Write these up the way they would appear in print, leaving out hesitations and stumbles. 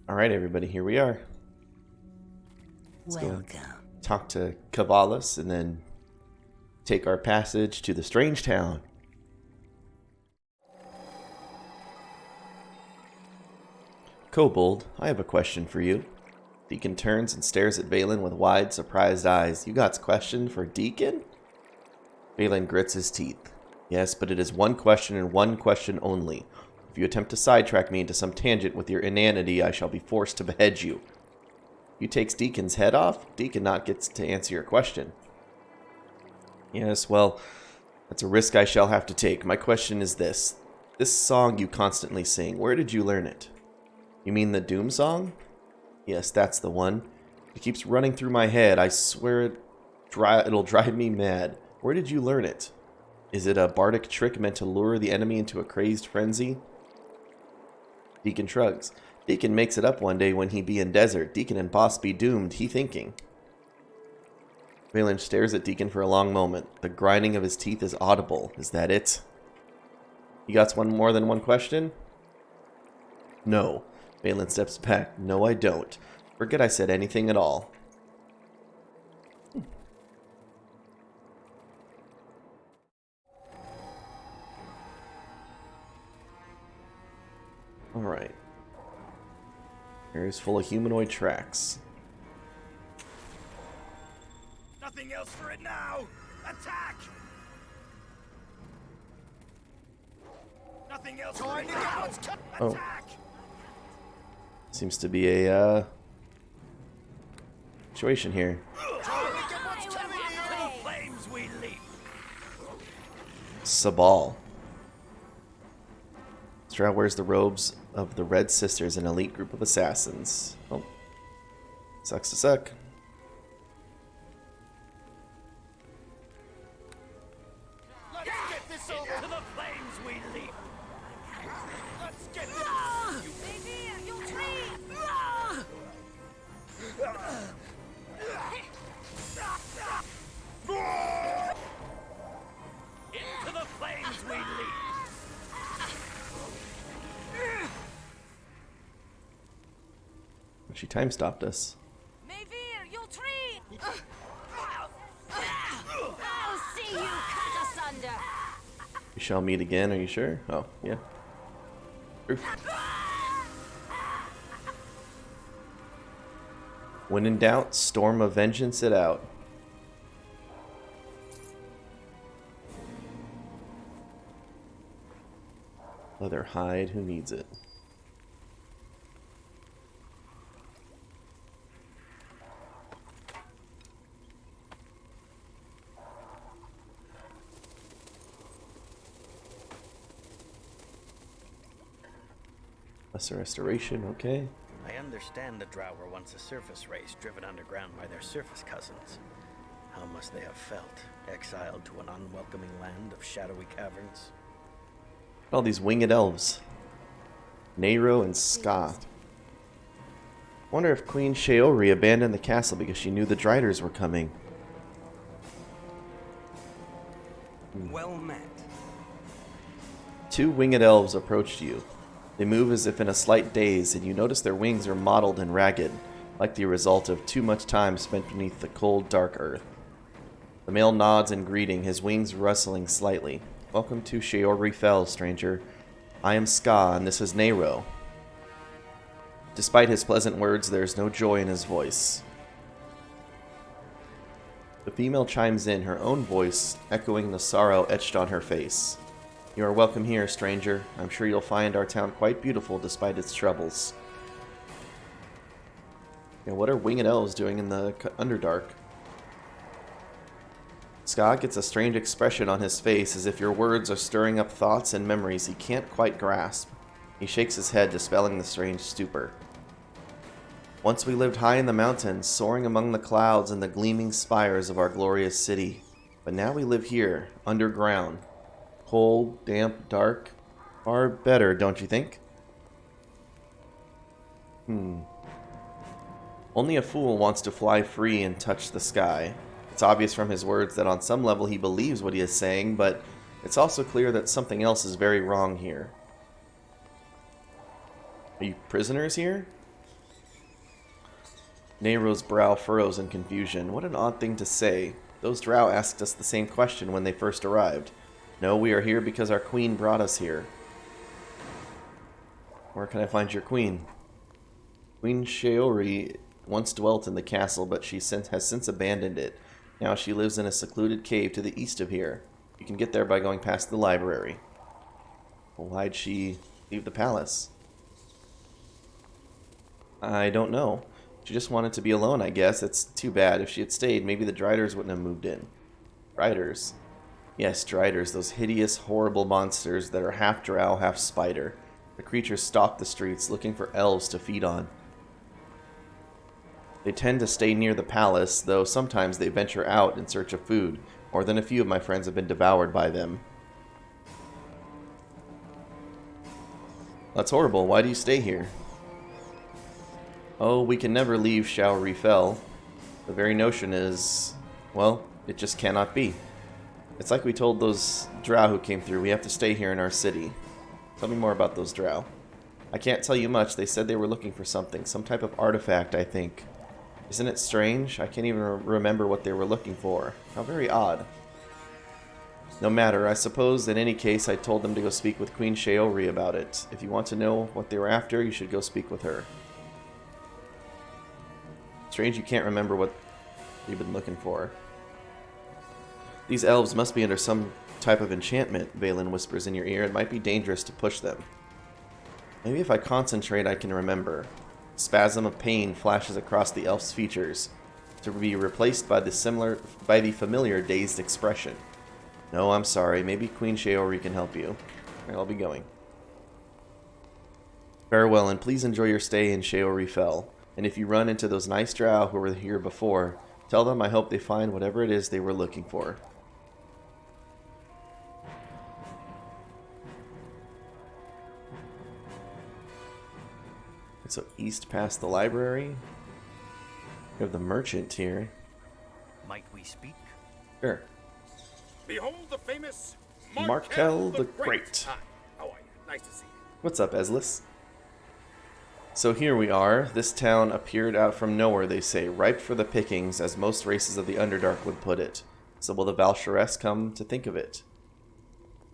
Alright, everybody, here we are. Welcome. Talk to Cavalis and then take our passage to the Strange Town. Kobold, I have a question for you. Deacon turns and stares at Valen with wide, surprised eyes. You got a question for Deacon? Valen grits his teeth. Yes, but it is one question and one question only. If you attempt to sidetrack me into some tangent with your inanity, I shall be forced to behead you. You takes Deacon's head off, Deacon not gets to answer your question. Yes, well, that's a risk I shall have to take. My question is this. This song you constantly sing, where did you learn it? You mean the Doom song? Yes, that's the one. It keeps running through my head. I swear it'll drive me mad. Where did you learn it? Is it a bardic trick meant to lure the enemy into a crazed frenzy? Deacon shrugs. Deacon makes it up one day when he be in desert. Deacon and boss be doomed, he thinking. Valen stares at Deacon for a long moment. The grinding of his teeth is audible. Is that it? You got more than one question? No. Valen steps back. No, I don't. Forget I said anything at all. Alright. Area's full of humanoid tracks. Nothing else for it now! Attack! Nothing else for it now! Oh. Attack! Seems to be a situation here. Flames we leap! Sabal. Stroud wears the robes of the Red Sisters, an elite group of assassins. Oh. Sucks to suck. Let's get this over! To the flames we leap! Let's get this! Into the flames we leap! She time stopped us. I'll see you cut asunder. We shall meet again, are you sure? Oh, yeah. Proof. When in doubt, storm of vengeance it out. Leather hide, who needs it? Lesser restoration, okay. I understand the Drow were once a surface race driven underground by their surface cousins. How must they have felt, exiled to an unwelcoming land of shadowy caverns? All these winged elves. Nero and Ska. Wonder if Queen Sheori abandoned the castle because she knew the Driders were coming. Well met. Two winged elves approached you. They move as if in a slight daze, and you notice their wings are mottled and ragged, like the result of too much time spent beneath the cold, dark earth. The male nods in greeting, his wings rustling slightly. Welcome to Sheori Fell, stranger. I am Ska, and this is Nero. Despite his pleasant words, there is no joy in his voice. The female chimes in, her own voice echoing the sorrow etched on her face. You are welcome here, stranger. I'm sure you'll find our town quite beautiful despite its troubles. Yeah, what are winged elves doing in the Underdark? Scott gets a strange expression on his face as if your words are stirring up thoughts and memories he can't quite grasp. He shakes his head, dispelling the strange stupor. Once we lived high in the mountains, soaring among the clouds and the gleaming spires of our glorious city. But now we live here, underground. Cold, damp, dark. Far better, don't you think? Only a fool wants to fly free and touch the sky. It's obvious from his words that on some level he believes what he is saying, but it's also clear that something else is very wrong here. Are you prisoners here? Nero's brow furrows in confusion. What an odd thing to say. Those drow asked us the same question when they first arrived. No, we are here because our queen brought us here. Where can I find your queen? Queen Sheori once dwelt in the castle, but she has since abandoned it. Now she lives in a secluded cave to the east of here. You can get there by going past the library. Well, why'd she leave the palace? I don't know. She just wanted to be alone, I guess. It's too bad. If she had stayed, maybe the Driders wouldn't have moved in. Driders? Yes, Driders, those hideous, horrible monsters that are half drow, half spider. The creatures stalk the streets, looking for elves to feed on. They tend to stay near the palace, though sometimes they venture out in search of food. More than a few of my friends have been devoured by them. That's horrible. Why do you stay here? Oh, we can never leave Shaori Fell. The very notion is, well, it just cannot be. It's like we told those drow who came through, we have to stay here in our city. Tell me more about those drow. I can't tell you much. They said they were looking for something. Some type of artifact, I think. Isn't it strange? I can't even remember what they were looking for. How very odd. No matter. I suppose in any case I told them to go speak with Queen Sheori about it. If you want to know what they were after, you should go speak with her. Strange you can't remember what you've been looking for. These elves must be under some type of enchantment, Valen whispers in your ear. It might be dangerous to push them. Maybe if I concentrate I can remember. A spasm of pain flashes across the elf's features, to be replaced by the familiar dazed expression. No, I'm sorry. Maybe Queen Sheori can help you. I'll be going. Farewell, and please enjoy your stay in Sheori Fell. And if you run into those nice drow who were here before, tell them I hope they find whatever it is they were looking for. So east past the library. We have the merchant here. Might we speak? Sure. Behold the famous Markel the Great. Hi, how are you? Nice to see you. What's up, Eslis? So here we are. This town appeared out from nowhere, they say, ripe for the pickings, as most races of the Underdark would put it. So will the Valsharess come to think of it?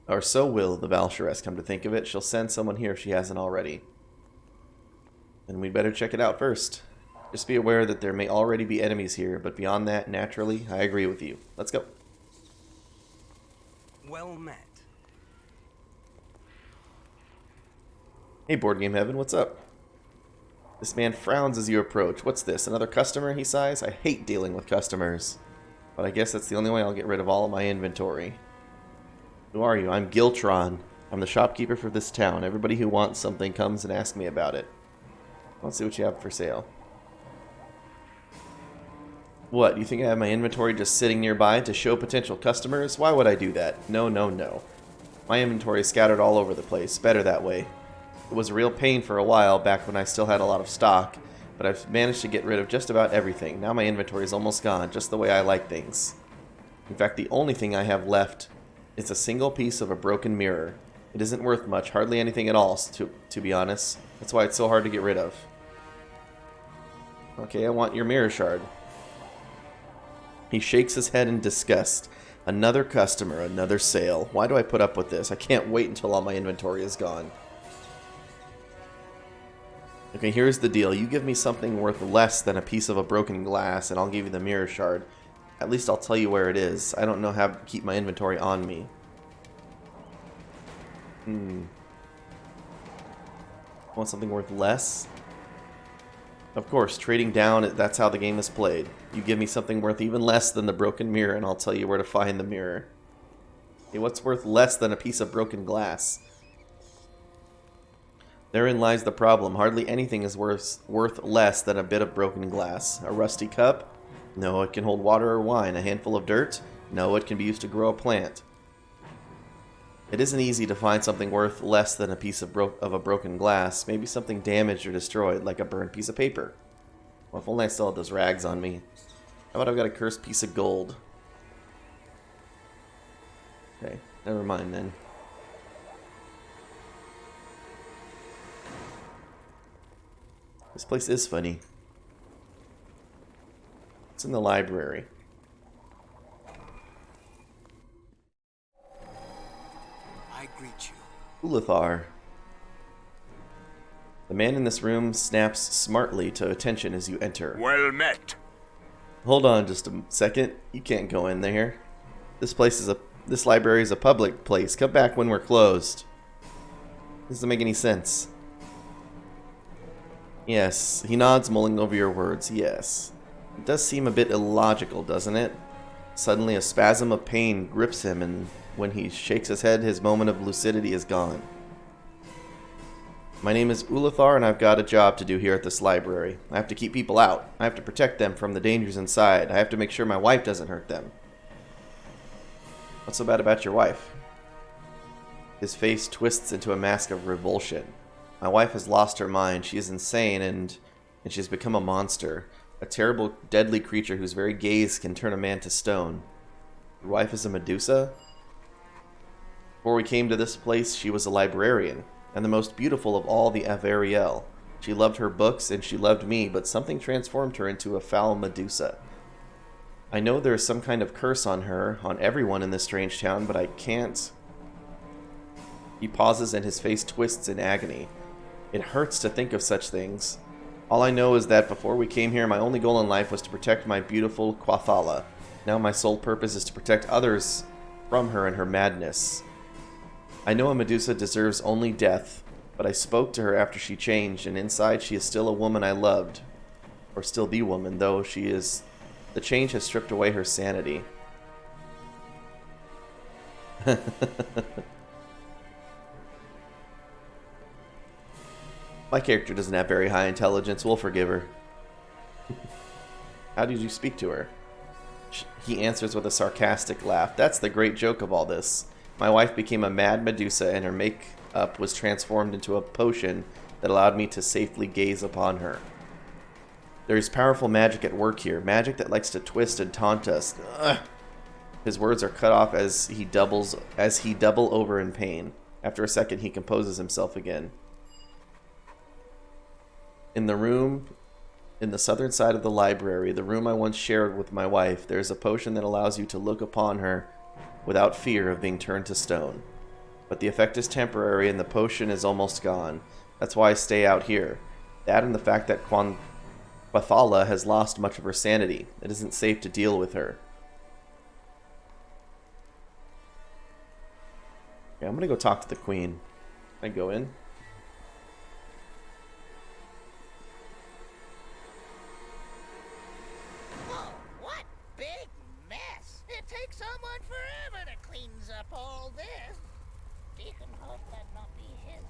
Or so will the Valsharess come to think of it. She'll send someone here if she hasn't already. And we'd better check it out first. Just be aware that there may already be enemies here, but beyond that, naturally, I agree with you. Let's go. Well met. Hey, Board Game Heaven, what's up? This man frowns as you approach. What's this, another customer, he sighs? I hate dealing with customers. But I guess that's the only way I'll get rid of all of my inventory. Who are you? I'm Giltron. I'm the shopkeeper for this town. Everybody who wants something comes and asks me about it. Let's see what you have for sale. What, you think I have my inventory just sitting nearby to show potential customers? Why would I do that? No, no, no. My inventory is scattered all over the place. Better that way. It was a real pain for a while back when I still had a lot of stock, but I've managed to get rid of just about everything. Now my inventory is almost gone, just the way I like things. In fact, the only thing I have left is a single piece of a broken mirror. It isn't worth much, hardly anything at all, to be honest. That's why it's so hard to get rid of. Okay, I want your mirror shard. He shakes his head in disgust. Another customer, another sale. Why do I put up with this? I can't wait until all my inventory is gone. Okay, here's the deal. You give me something worth less than a piece of a broken glass, and I'll give you the mirror shard. At least I'll tell you where it is. I don't know how to keep my inventory on me. Want something worth less? Of course, trading down, that's how the game is played. You give me something worth even less than the broken mirror, and I'll tell you where to find the mirror. Okay, what's worth less than a piece of broken glass? Therein lies the problem. Hardly anything is worth less than a bit of broken glass. A rusty cup? No, it can hold water or wine. A handful of dirt? No, it can be used to grow a plant. It isn't easy to find something worth less than a piece of a broken glass. Maybe something damaged or destroyed, like a burned piece of paper. Well, if only I still had those rags on me. How about I've got a cursed piece of gold? Okay, never mind then. This place is funny. What's in the library? I greet you. Ulathar. The man in this room snaps smartly to attention as you enter. Well met. Hold on just a second. You can't go in there. This library is a public place. Come back when we're closed. This doesn't make any sense. Yes, he nods, mulling over your words. Yes. It does seem a bit illogical, doesn't it? Suddenly a spasm of pain grips him, and when he shakes his head, his moment of lucidity is gone. My name is Ulathar, and I've got a job to do here at this library. I have to keep people out. I have to protect them from the dangers inside. I have to make sure my wife doesn't hurt them. What's so bad about your wife? His face twists into a mask of revulsion. My wife has lost her mind. She is insane, and she's become a monster. A terrible, deadly creature whose very gaze can turn a man to stone. Your wife is a Medusa? Before we came to this place, she was a librarian, and the most beautiful of all the Avariel. She loved her books, and she loved me, but something transformed her into a foul Medusa. I know there is some kind of curse on her, on everyone in this strange town, but I can't... He pauses and his face twists in agony. It hurts to think of such things. All I know is that before we came here, my only goal in life was to protect my beautiful Quathala. Now my sole purpose is to protect others from her and her madness. I know a Medusa deserves only death, but I spoke to her after she changed, and inside she is still a woman I loved. Or still the woman, though she is... The change has stripped away her sanity. My character doesn't have very high intelligence. We'll forgive her. How did you speak to her? He answers with a sarcastic laugh. That's the great joke of all this. My wife became a mad Medusa, and her makeup was transformed into a potion that allowed me to safely gaze upon her. There is powerful magic at work here. Magic that likes to twist and taunt us. Ugh. His words are cut off as he double over in pain. After a second, he composes himself again. In the room, in the southern side of the library, the room I once shared with my wife, there is a potion that allows you to look upon her without fear of being turned to stone. But the effect is temporary and the potion is almost gone. That's why I stay out here. That and the fact that Quathala has lost much of her sanity. It isn't safe to deal with her. Yeah, I'm gonna go talk to the queen. Can I go in? What big mess! It takes someone forever to clean up all this. Deacon hope that not be his.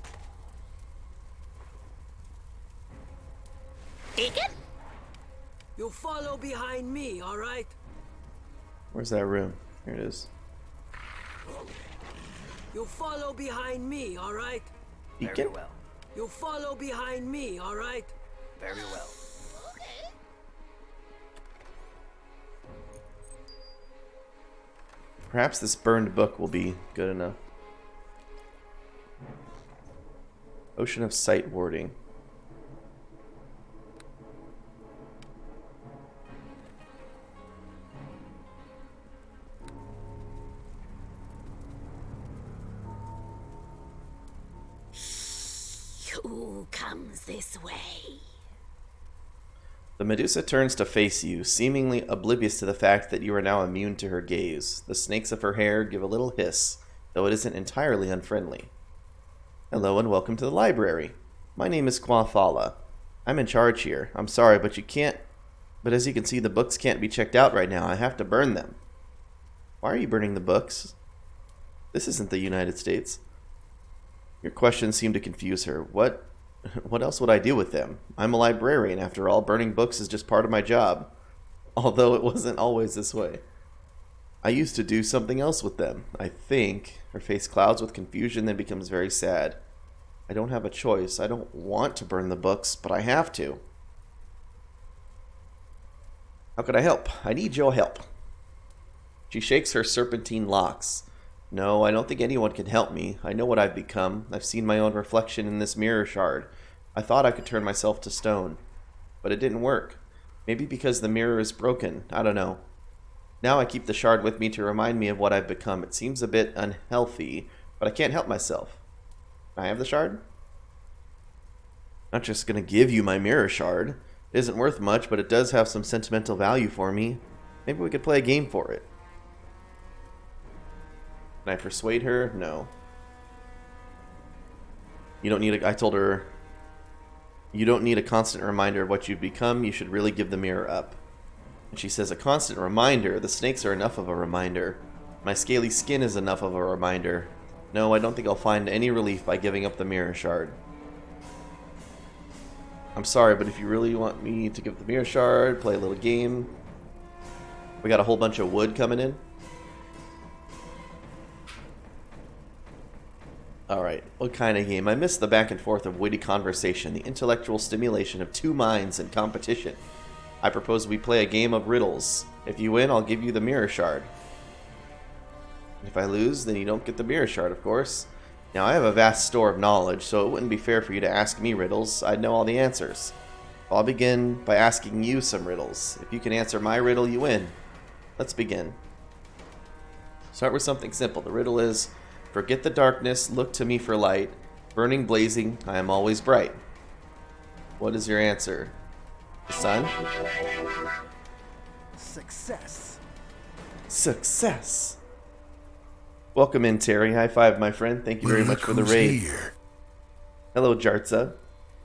Deacon? You follow behind me, all right? Where's that room? Here it is. You follow behind me, all right? Very Deacon? well. You follow behind me, all right? Very well. Okay. Perhaps this burned book will be good enough. Ocean of Sight Warding. Who comes this way? The Medusa turns to face you, seemingly oblivious to the fact that you are now immune to her gaze. The snakes of her hair give a little hiss, though it isn't entirely unfriendly. Hello and welcome to the library. My name is Quathala. I'm in charge here. I'm sorry, but you can't... But as you can see, the books can't be checked out right now. I have to burn them. Why are you burning the books? This isn't the United States. Your questions seem to confuse her. What else would I do with them? I'm a librarian, after all. Burning books is just part of my job. Although it wasn't always this way. I used to do something else with them, I think. Her face clouds with confusion, then becomes very sad. I don't have a choice. I don't want to burn the books, but I have to. How could I help? I need your help. She shakes her serpentine locks. No, I don't think anyone can help me. I know what I've become. I've seen my own reflection in this mirror shard. I thought I could turn myself to stone, but it didn't work. Maybe because the mirror is broken. I don't know. Now I keep the shard with me to remind me of what I've become. It seems a bit unhealthy, but I can't help myself. Can I have the shard? Not just gonna give you my mirror shard. It isn't worth much, but it does have some sentimental value for me. Maybe we could play a game for it. Can I persuade her? No. You don't need a... I told her, you don't need a constant reminder of what you've become. You should really give the mirror up. And she says, a constant reminder? The snakes are enough of a reminder. My scaly skin is enough of a reminder. No, I don't think I'll find any relief by giving up the mirror shard. I'm sorry, but if you really want me to give the mirror shard, play a little game. We got a whole bunch of wood coming in. Alright, what kind of game? I miss the back and forth of witty conversation, the intellectual stimulation of two minds in competition. I propose we play a game of riddles. If you win, I'll give you the mirror shard. If I lose, then you don't get the mirror shard, of course. Now, I have a vast store of knowledge, so it wouldn't be fair for you to ask me riddles. I'd know all the answers. I'll begin by asking you some riddles. If you can answer my riddle, you win. Let's begin. Start with something simple. The riddle is, forget the darkness, look to me for light. Burning, blazing, I am always bright. What is your answer? The sun? Success. Success. Welcome in, Terry. High five, my friend. Thank you very much for the raid. Here. Hello, Jartza.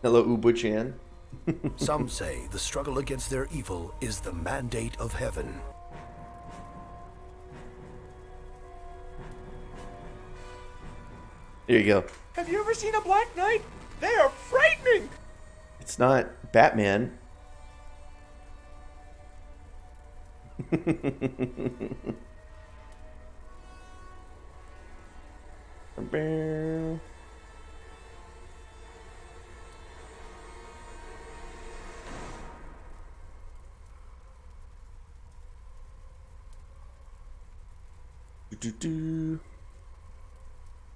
Hello, Ubu-chan. Some say the struggle against their evil is the mandate of heaven. Here you go. Have you ever seen a Black Knight? They are frightening! It's not Batman.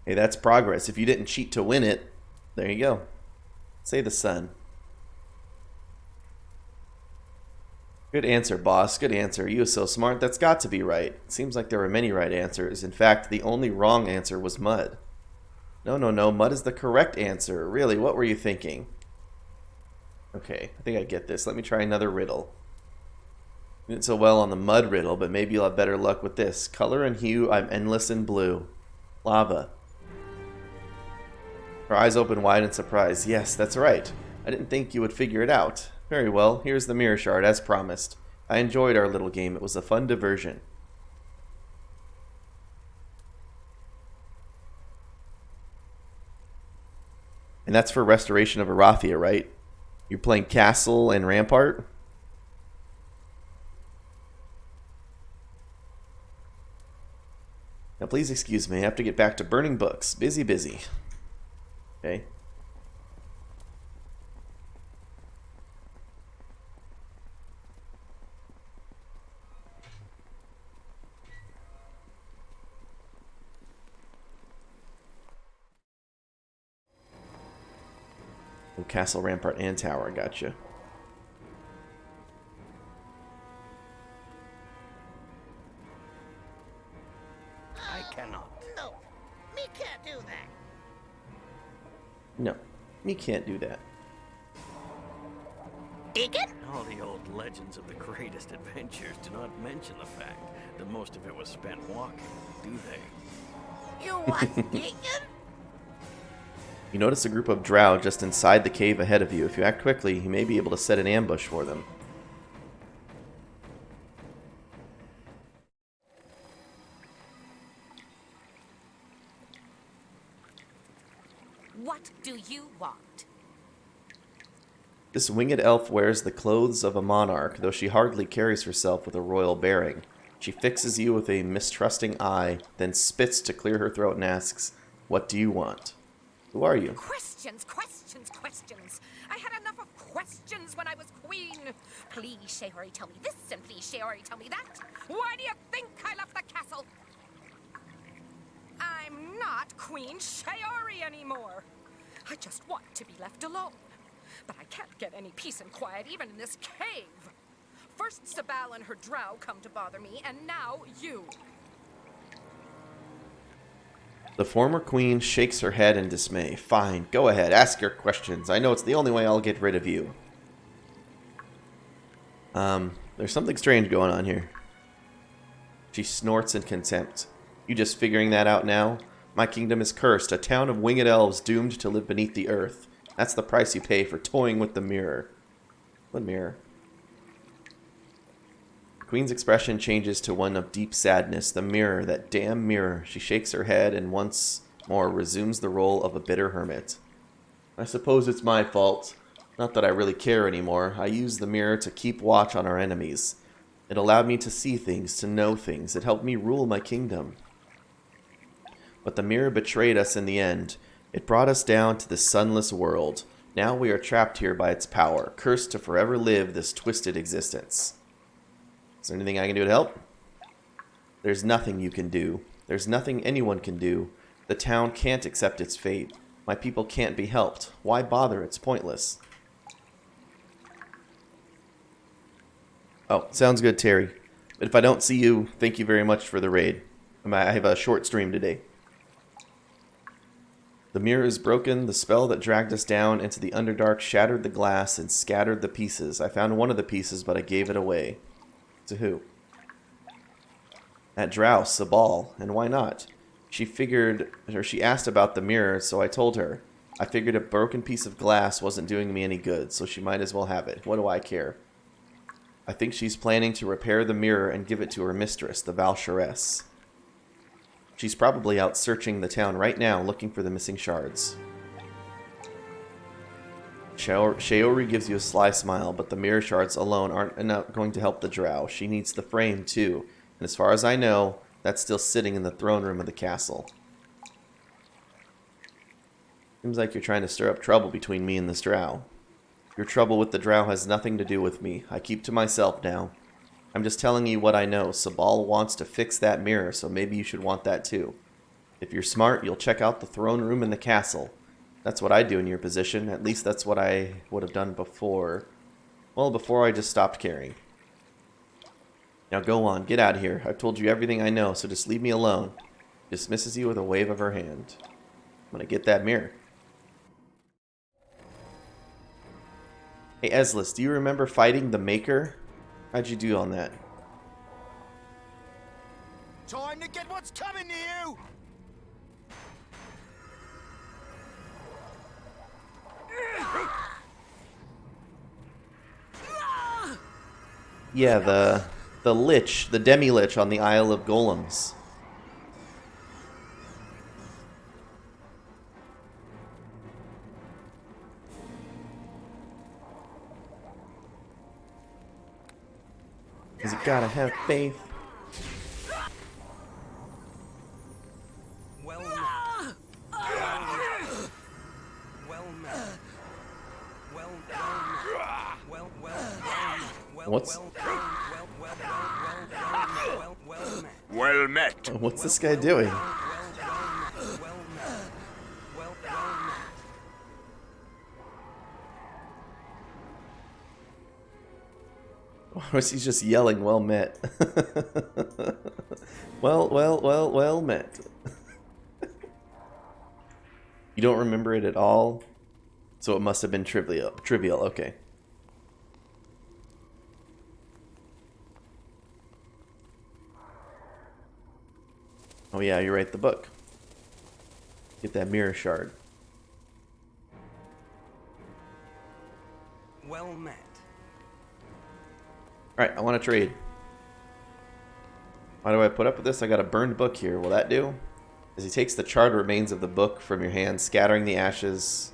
Hey, that's progress. If you didn't cheat to win it, there you go. Say the sun. Good answer, boss. Good answer. You are so smart. That's got to be right. It seems like there were many right answers. In fact, the only wrong answer was mud. No, no, no. Mud is the correct answer. Really, what were you thinking? Okay, I think I get this. Let me try another riddle. You did so well on the mud riddle, but maybe you'll have better luck with this. Color and hue, I'm endless in blue. Lava. Her eyes open wide in surprise. Yes, that's right. I didn't think you would figure it out. Very well, here's the mirror shard, as promised. I enjoyed our little game. It was a fun diversion. And that's for Restoration of Arathia, right? You're playing Castle and Rampart? Now please excuse me, I have to get back to burning books. Busy, busy. Okay. Oh, Castle, Rampart, and Tower, gotcha. I cannot. No, me can't do that. No, you can't do that. Deacon? All the old legends of the greatest adventures do not mention the fact that most of it was spent walking, do they? You what, Deacon? You notice a group of drow just inside the cave ahead of you. If you act quickly, you may be able to set an ambush for them. What do you want? This winged elf wears the clothes of a monarch, though she hardly carries herself with a royal bearing. She fixes you with a mistrusting eye, then spits to clear her throat and asks, "What do you want?" Who are you? Questions, questions, questions. I had enough of questions when I was queen. Please, Shehori, tell me this, and please, Shehori, tell me that. Why do you think I left the castle? I'm not Queen Shehori anymore. I just want to be left alone. But I can't get any peace and quiet even in this cave. First Sabal and her drow come to bother me, and now you. The former queen shakes her head in dismay. Fine, go ahead, ask your questions. I know it's the only way I'll get rid of you. There's something strange going on here. She snorts in contempt. You just figuring that out now? My kingdom is cursed, a town of winged elves doomed to live beneath the earth. That's the price you pay for toying with the mirror. What mirror? The queen's expression changes to one of deep sadness. The mirror, that damn mirror. She shakes her head and once more resumes the role of a bitter hermit. I suppose it's my fault. Not that I really care anymore. I use the mirror to keep watch on our enemies. It allowed me to see things, to know things. It helped me rule my kingdom. But the mirror betrayed us in the end. It brought us down to this sunless world. Now we are trapped here by its power, cursed to forever live this twisted existence. Is there anything I can do to help? There's nothing you can do. There's nothing anyone can do. The town can't accept its fate. My people can't be helped. Why bother? It's pointless. Oh, sounds good, Terry. But if I don't see you, thank you very much for the raid. I have a short stream today. The mirror is broken. The spell that dragged us down into the Underdark shattered the glass and scattered the pieces. I found one of the pieces, but I gave it away. To who? That drow, Sabal. And why not? She asked about the mirror, so I told her. I figured a broken piece of glass wasn't doing me any good, so she might as well have it. What do I care? I think she's planning to repair the mirror and give it to her mistress, the Valsharess. She's probably out searching the town right now, looking for the missing shards. Shaori gives you a sly smile, but the mirror shards alone aren't going to help the drow. She needs the frame, too. And as far as I know, that's still sitting in the throne room of the castle. Seems like you're trying to stir up trouble between me and this drow. Your trouble with the drow has nothing to do with me. I keep to myself now. I'm just telling you what I know. Sabal wants to fix that mirror, so maybe you should want that too. If you're smart, you'll check out the throne room in the castle. That's what I'd do in your position. At least that's what I would have done before. Well, before I just stopped caring. Now go on, get out of here. I've told you everything I know, so just leave me alone. Dismisses you with a wave of her hand. I'm gonna get that mirror. Hey, Eslis, do you remember fighting the Maker? How'd you do on that? Time to get what's coming to you! Yeah, the Lich, the Demi-Lich on the Isle of Golems. Cause you gotta have faith. Well met. What's Well met. what's this guy doing? Or was he just yelling, well met? well met. You don't remember it at all? So it must have been trivial, okay. Oh yeah, you're right, the book. Get that mirror shard. Well met. Alright, I want to trade. Why do I put up with this? I got a burned book here. Will that do? As he takes the charred remains of the book from your hand, scattering of ashes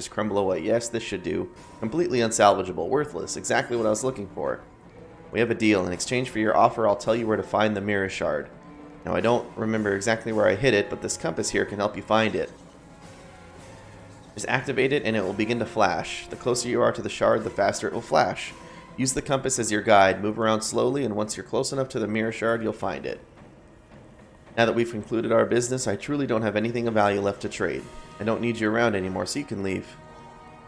crumble away. Yes, this should do. Completely unsalvageable. Worthless. Exactly what I was looking for. We have a deal. In exchange for your offer, I'll tell you where to find the mirror shard. Now, I don't remember exactly where I hid it, but this compass here can help you find it. Just activate it and it will begin to flash. The closer you are to the shard, the faster it will flash. Use the compass as your guide, move around slowly, and once you're close enough to the mirror shard, you'll find it. Now that we've concluded our business, I truly don't have anything of value left to trade. I don't need you around anymore, so you can leave.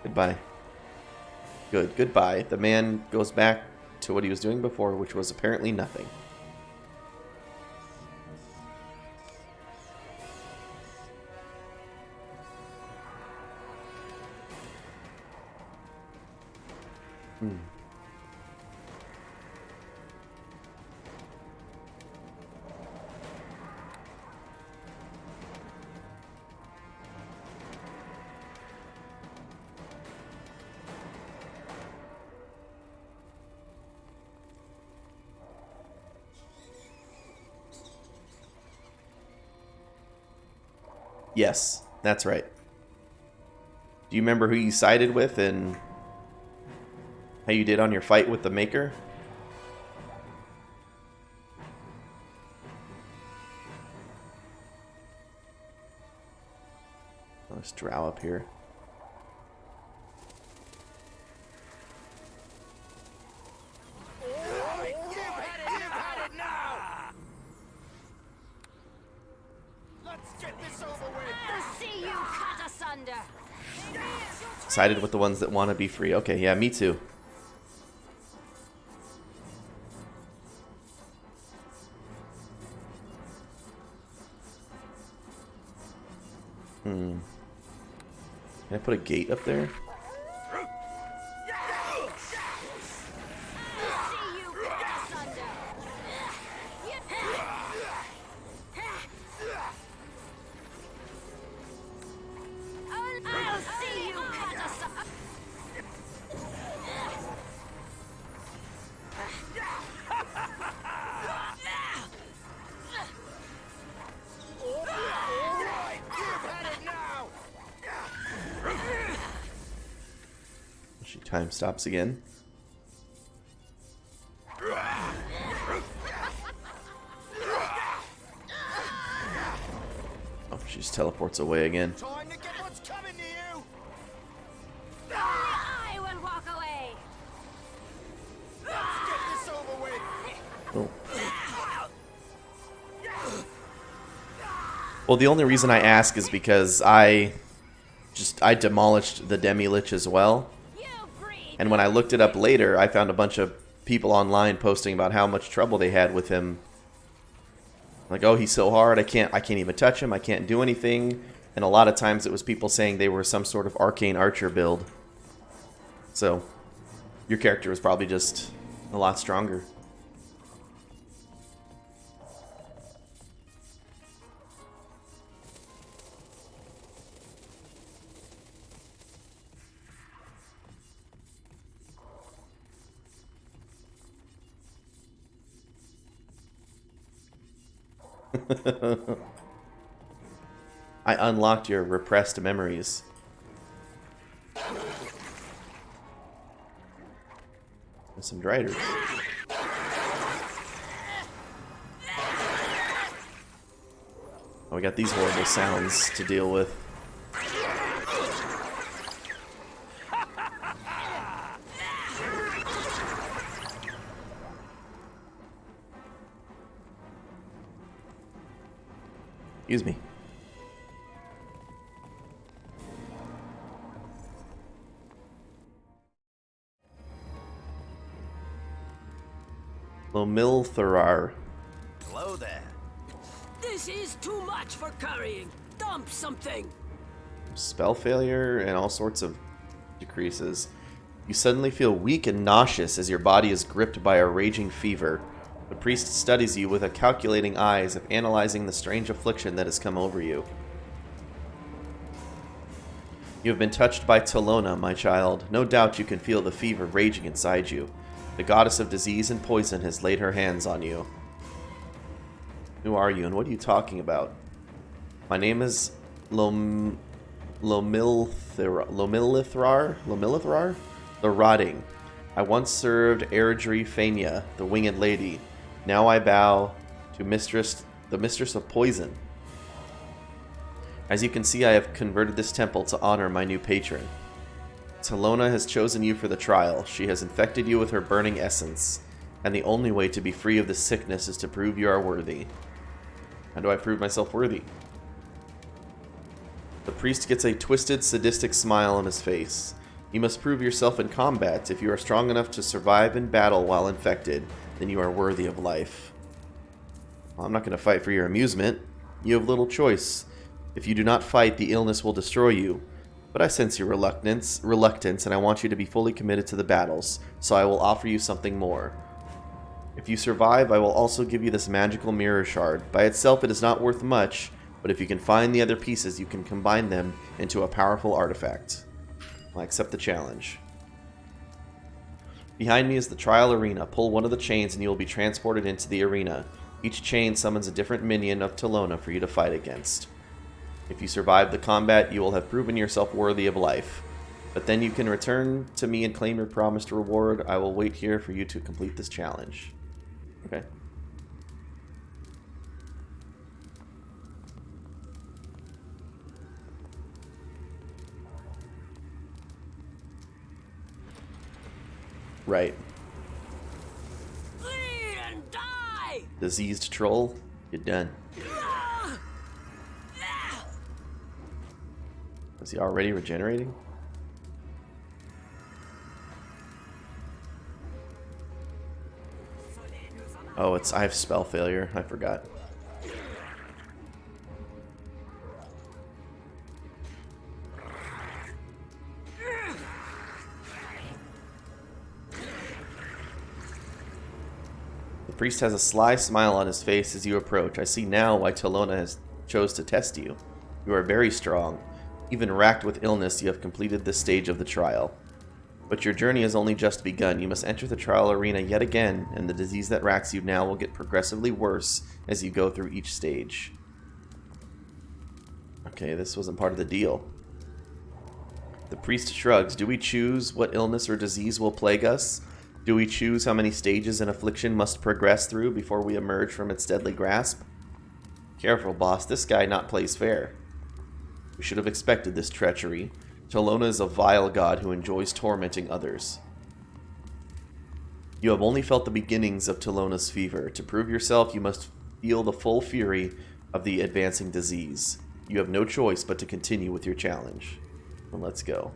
Goodbye. Good, goodbye. The man goes back to what he was doing before, which was apparently nothing. Yes, that's right. Do you remember who you sided with and how you did on your fight with the Maker? Let's drow up here. Sided with the ones that want to be free. Okay, yeah, me too. Can I put a gate up there? Time stops again. Oh, she just teleports away again. Time to get what's coming to you. I will walk away. Let's get this over with. Oh. Well, the only reason I ask is because I demolished the Demi-Lich as well. And when I looked it up later, I found a bunch of people online posting about how much trouble they had with him. Like, oh, he's so hard, I can't even touch him, I can't do anything. And a lot of times it was people saying they were some sort of arcane archer build. So, your character was probably just a lot stronger. I unlocked your repressed memories. And some driders. Oh, we got these horrible sounds to deal with. Excuse me. Lomiltharar. Hello there. This is too much for carrying. Dump something. Spell failure and all sorts of decreases. You suddenly feel weak and nauseous as your body is gripped by a raging fever. The priest studies you with a calculating eye as if analyzing the strange affliction that has come over you. You have been touched by Talona, my child. No doubt you can feel the fever raging inside you. The goddess of disease and poison has laid her hands on you. Who are you and what are you talking about? My name is Lomilithrar? The Rotting. I once served Eridri Fania, the Winged Lady. Now I bow to the Mistress of Poison. As you can see, I have converted this temple to honor my new patron. Talona has chosen you for the trial. She has infected you with her burning essence, and the only way to be free of this sickness is to prove you are worthy. How do I prove myself worthy? The priest gets a twisted, sadistic smile on his face. You must prove yourself in combat. If you are strong enough to survive in battle while infected, then you are worthy of life. Well, I'm not going to fight for your amusement. You have little choice. If you do not fight, the illness will destroy you. But I sense your reluctance, and I want you to be fully committed to the battles, so I will offer you something more. If you survive, I will also give you this magical mirror shard. By itself, it is not worth much, but if you can find the other pieces, you can combine them into a powerful artifact. I accept the challenge. Behind me is the trial arena. Pull one of the chains and you will be transported into the arena. Each chain summons a different minion of Talona for you to fight against. If you survive the combat, you will have proven yourself worthy of life. But then you can return to me and claim your promised reward. I will wait here for you to complete this challenge. Okay. Right. Bleed and die! Diseased troll, you're done. Is he already regenerating? Oh, I have spell failure. I forgot. The priest has a sly smile on his face as you approach. I see now why Talona has chose to test you. You are very strong. Even racked with illness, you have completed this stage of the trial. But your journey has only just begun. You must enter the trial arena yet again, and the disease that racks you now will get progressively worse as you go through each stage. Okay, this wasn't part of the deal. The priest shrugs. Do we choose what illness or disease will plague us? Do we choose how many stages an affliction must progress through before we emerge from its deadly grasp? Careful, boss. This guy not plays fair. We should have expected this treachery. Talona is a vile god who enjoys tormenting others. You have only felt the beginnings of Talona's fever. To prove yourself, you must feel the full fury of the advancing disease. You have no choice but to continue with your challenge. Well, let's go.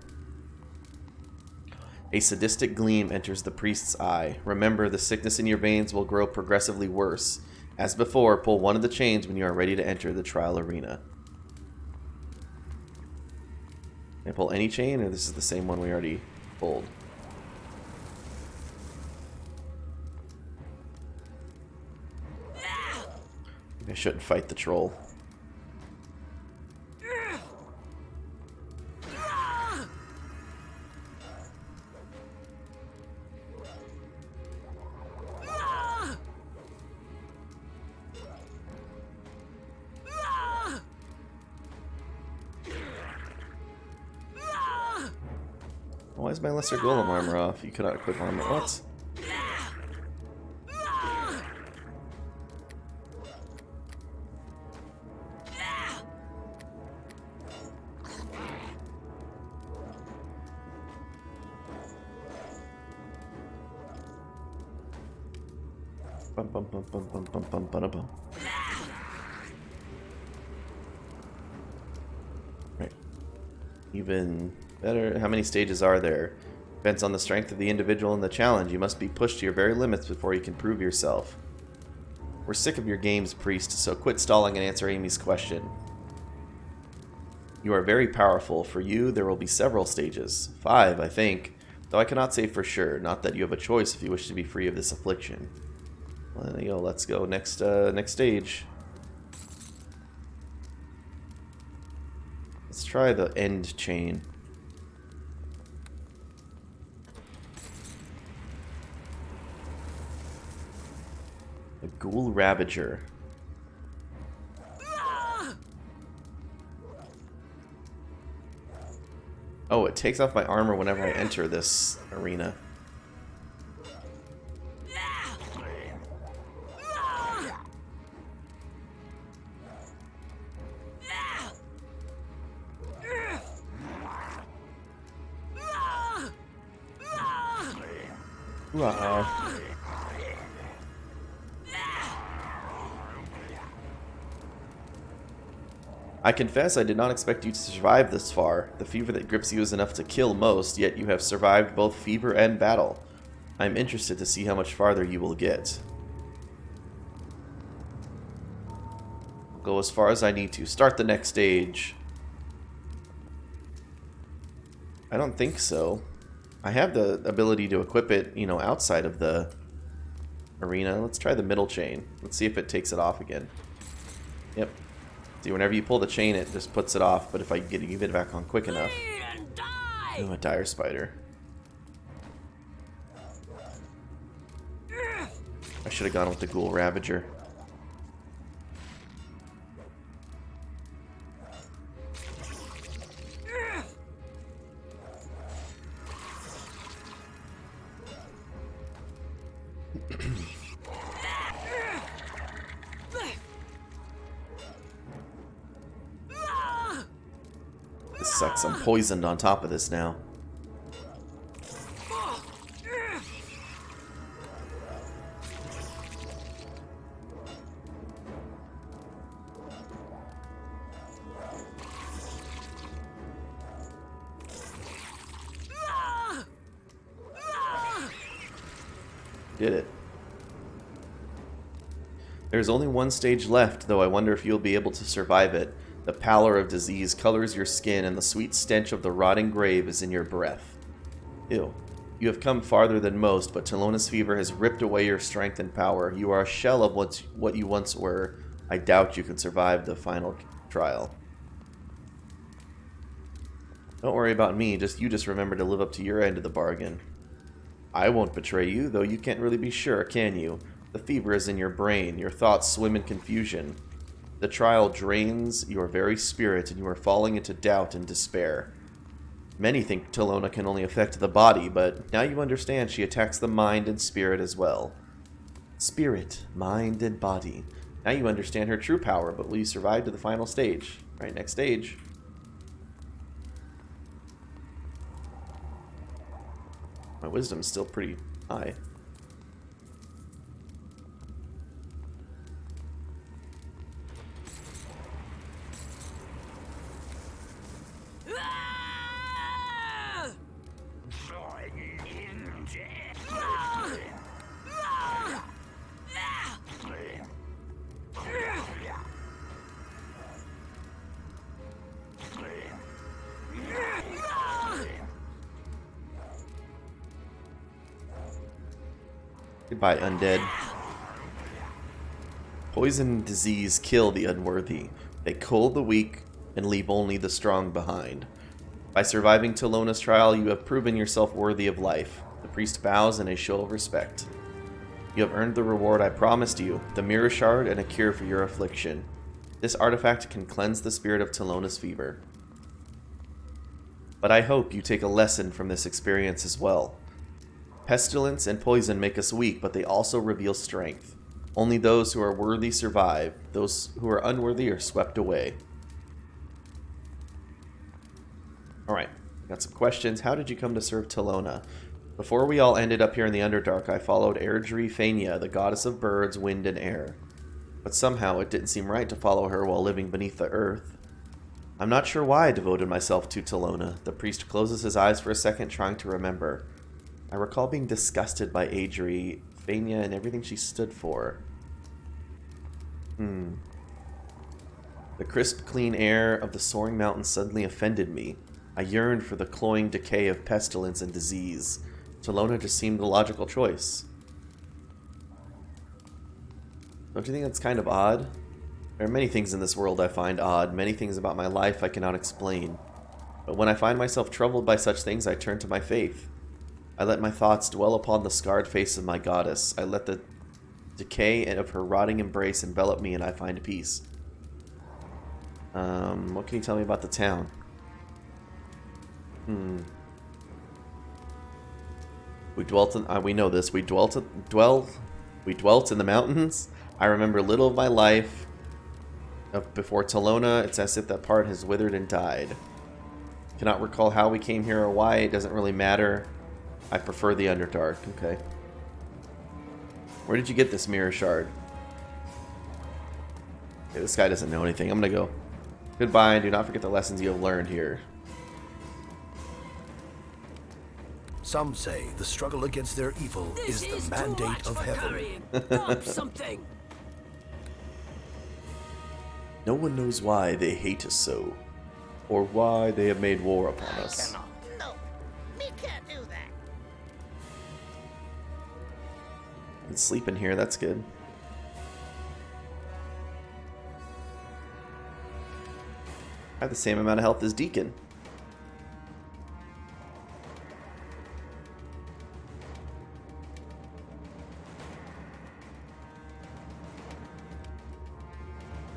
A sadistic gleam enters the priest's eye. Remember, the sickness in your veins will grow progressively worse. As before, pull one of the chains when you are ready to enter the trial arena. Can I pull any chain, or this is the same one we already pulled? I shouldn't fight the troll. Why is my lesser golem armor off? You cannot equip armor. What? Bum bum bum bum bum bum bum bum bum. Right. Even better. How many stages are there? Depends on the strength of the individual in the challenge. You must be pushed to your very limits before you can prove yourself. We're sick of your games, priest, so quit stalling and answer Amy's question. You are very powerful. For you, there will be several stages. 5, I think. Though I cannot say for sure. Not that you have a choice if you wish to be free of this affliction. Well, let's go. Next stage. Let's try the end chain. The Ghoul Ravager. Oh, it takes off my armor whenever I enter this arena. I confess I did not expect you to survive this far. The fever that grips you is enough to kill most, yet you have survived both fever and battle. I am interested to see how much farther you will get. I'll go as far as I need to. Start the next stage. I don't think so. I have the ability to equip it, you know, outside of the arena. Let's try the middle chain. Let's see if it takes it off again. Yep. See, whenever you pull the chain, it just puts it off. But if I give it back on quick enough... Oh, a dire spider. I should have gone with the ghoul ravager. This sucks. I'm poisoned on top of this now. Did it. There's only one stage left, though I wonder if you'll be able to survive it. The pallor of disease colors your skin, and the sweet stench of the rotting grave is in your breath. Ew. You have come farther than most, but Telona's fever has ripped away your strength and power. You are a shell of what you once were. I doubt you can survive the final trial. Don't worry about me, you just remember to live up to your end of the bargain. I won't betray you, though you can't really be sure, can you? The fever is in your brain, your thoughts swim in confusion. The trial drains your very spirit, and you are falling into doubt and despair. Many think Telona can only affect the body, but now you understand she attacks the mind and spirit as well. Spirit, mind, and body. Now you understand her true power, but will you survive to the final stage? Right, next stage. My wisdom's still pretty high. Goodbye, undead. Poison and disease kill the unworthy. They cull the weak and leave only the strong behind. By surviving Telona's trial, you have proven yourself worthy of life. The priest bows in a show of respect. You have earned the reward I promised you, the mirror shard and a cure for your affliction. This artifact can cleanse the spirit of Telona's fever. But I hope you take a lesson from this experience as well. Pestilence and poison make us weak, but they also reveal strength. Only those who are worthy survive. Those who are unworthy are swept away. Alright, got some questions. How did you come to serve Telona? Before we all ended up here in the Underdark, I followed Airdrie Fania, the goddess of birds, wind, and air. But somehow it didn't seem right to follow her while living beneath the earth. I'm not sure why I devoted myself to Telona. The priest closes his eyes for a second, trying to remember. I recall being disgusted by Airdrie Fania and everything she stood for. The crisp, clean air of the soaring mountains suddenly offended me. I yearned for the cloying decay of pestilence and disease. Telona just seemed the logical choice. Don't you think that's kind of odd? There are many things in this world I find odd, many things about my life I cannot explain. But when I find myself troubled by such things, I turn to my faith. I let my thoughts dwell upon the scarred face of my goddess. I let the decay of her rotting embrace envelop me, and I find peace. What can you tell me about the town? We dwelt in, we know this. We dwelt in the mountains. I remember little of my life. Before Telona, it's as if that part has withered and died. Cannot recall how we came here or why. It doesn't really matter. I prefer the Underdark. Okay. Where did you get this mirror shard? Okay, this guy doesn't know anything. I'm gonna go. Goodbye, and do not forget the lessons you have learned here. Some say the struggle against their evil is the mandate of heaven. Dump something. No one knows why they hate us so, or why they have made war upon us. No, me can't do that. You can sleep in here, that's good. I have the same amount of health as Deacon.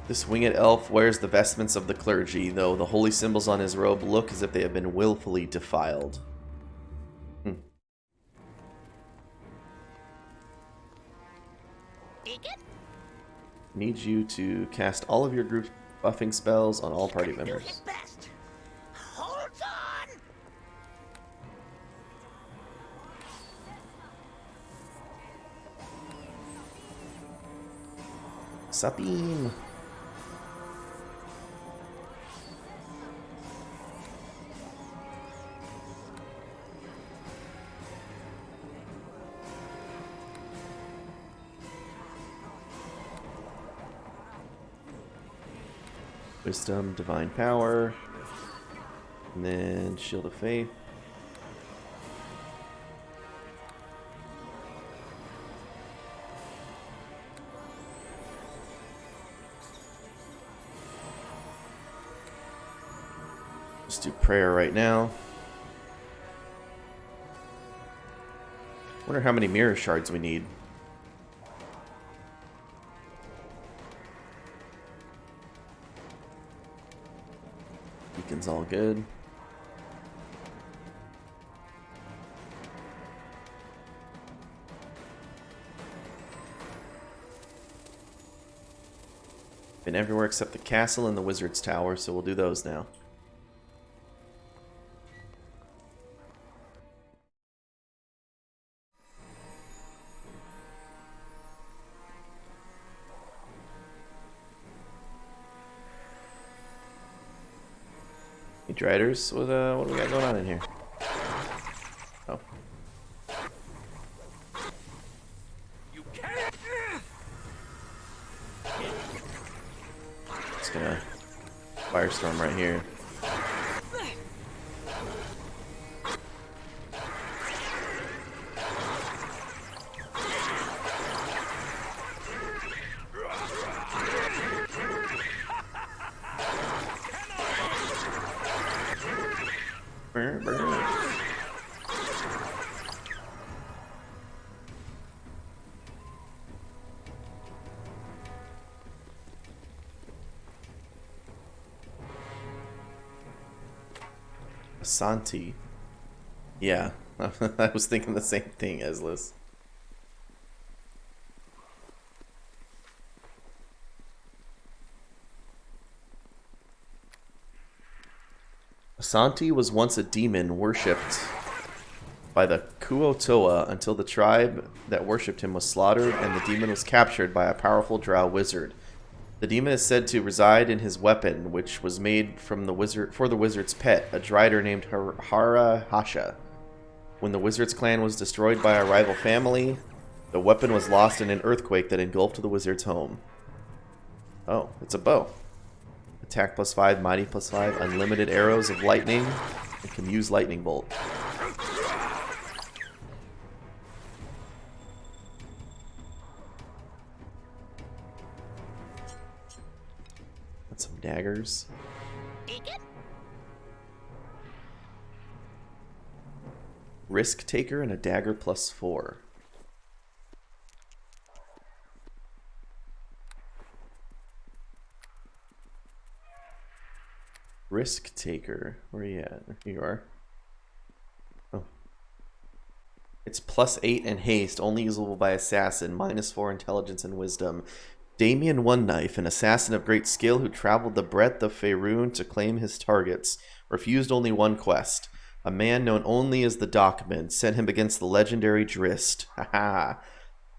This winged elf wears the vestments of the clergy, though the holy symbols on his robe look as if they have been willfully defiled. Deacon? Need you to cast all of your group buffing spells on all party Do members. his best. Hold on. Sapim! Wisdom, Divine Power, and then Shield of Faith. Let's do prayer right now. Wonder how many mirror shards we need. Beacon's all good. Been everywhere except the castle and the wizard's tower, so we'll do those now. Hey, Driders, what do we got going on in here? Oh. You can't. Just gonna firestorm right here. Burn, burn. Asante. Yeah, I was thinking the same thing, Eslis. Asante was once a demon worshipped by the Kuo-toa until the tribe that worshipped him was slaughtered and the demon was captured by a powerful drow wizard. The demon is said to reside in his weapon, which was made from the wizard's pet, a drider named Hara Hasha. When the wizard's clan was destroyed by a rival family, the weapon was lost in an earthquake that engulfed the wizard's home. Oh, it's a bow. Attack +5, mighty +5, unlimited arrows of lightning, and can use lightning bolt. Got some daggers. Deacon? Risk taker and a dagger +4. Risk taker. Where are you at? Here you are. Oh. It's +8 and haste, only usable by assassin, -4 intelligence and wisdom. Damien One Knife, an assassin of great skill who traveled the breadth of Faerun to claim his targets, refused only one quest. A man known only as the Dockman sent him against the legendary Drist. Haha.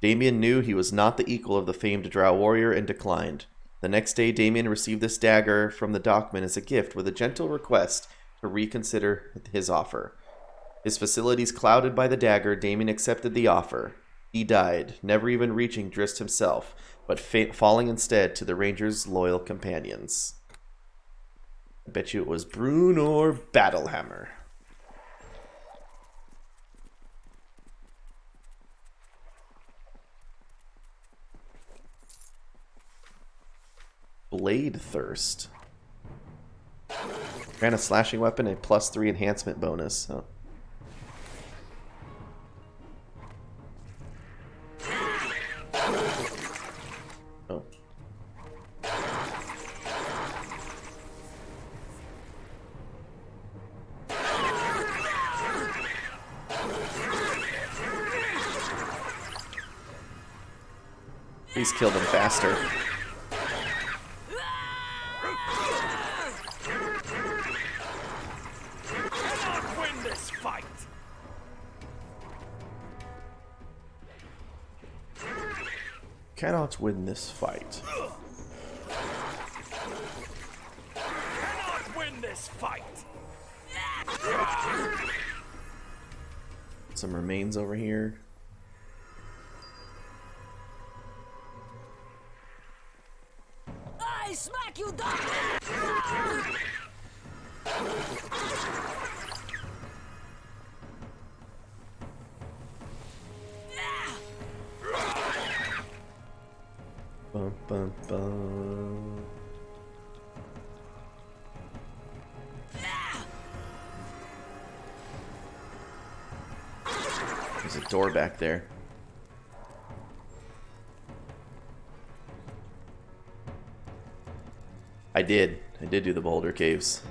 Damien knew he was not the equal of the famed drow warrior and declined. The next day, Damien received this dagger from the dockman as a gift with a gentle request to reconsider his offer. His facilities clouded by the dagger, Damien accepted the offer. He died, never even reaching Drist himself, but falling instead to the Ranger's loyal companions. I bet you it was Brunor Battlehammer. Blade Thirst. Grant a slashing weapon and +3 enhancement bonus. Oh. Oh. Please kill them faster. Cannot win this fight. Cannot win this fight. Some remains over here. I smack you down. Bum, bum, bum. There's a door back there. I did do the boulder caves.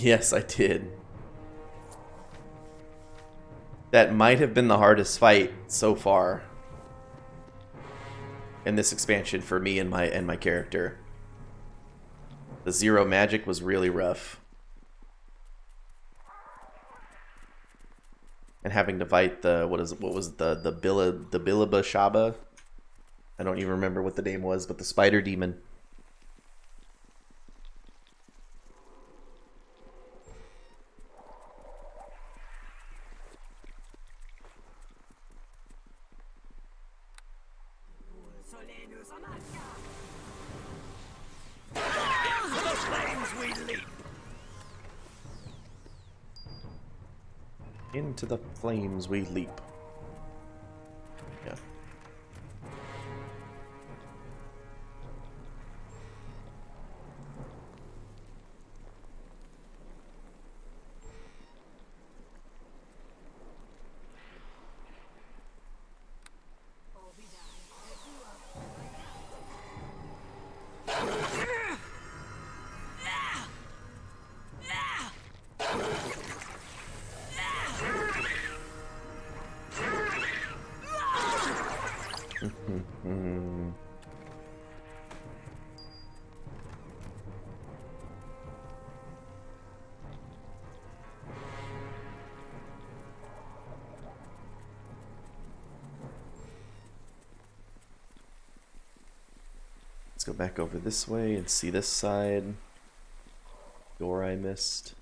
Yes, I did. That might have been the hardest fight so far in this expansion for me and my character. The zero magic was really rough. And having to fight the what was the Bilaba Shaba? I don't even remember what the name was, but the spider demon. Into the flames we leap. Yeah. Let's go back over this way and see this side. Door I missed.